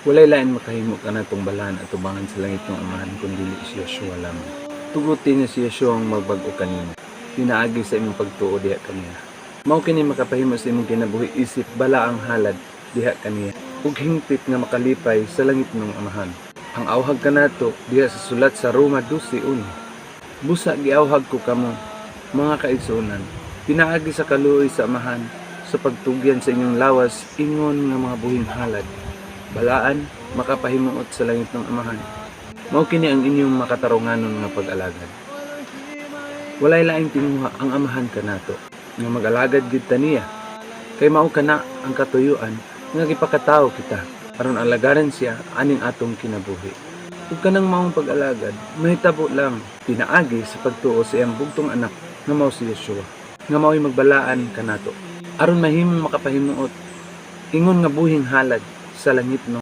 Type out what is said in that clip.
Walay lain makahimo ka na itong balaan at tubangan sa langit ng amahan kundi si Yeshua lamang. Tuguti niya si Yeshua ang magbag-o kanimo. Pinaagi sa imong pagtuo diha kaniya. Mao kini makapahimo sa imong kinabuhi isip bala ang halad diha kaniya. Ug hingpit nga makalipay sa langit ng amahan. Ang awhag kanato diha sa sulat sa Roma 12:1. Busa giawhag ko kamo, mga kaigsuonan, pinaagi sa kaluoy sa amahan, sa pagtugyan sa inyong lawas, ingon nga mga buhing halad. Balaan, makapahimuot sa langit ng amahan. Mao kini ang inyong makatarunganon nga pag-alagad. Walay laing tinguha ang amahan kanato, nga mag-alagad gid ta niya. Kay mao kana ang katuyuan nga gipakatawo kita, aron alagaran siya aning atong kinabuhi. Ug kanang maong pag-alagad, mahitabo lang pinaagi sa pagtuo sa iyang bugtong anak nga mao si Yeshua, nga mao'y magbalaan kanato, aron mahimong makapahimuot ingon nga buhing halad sa langit no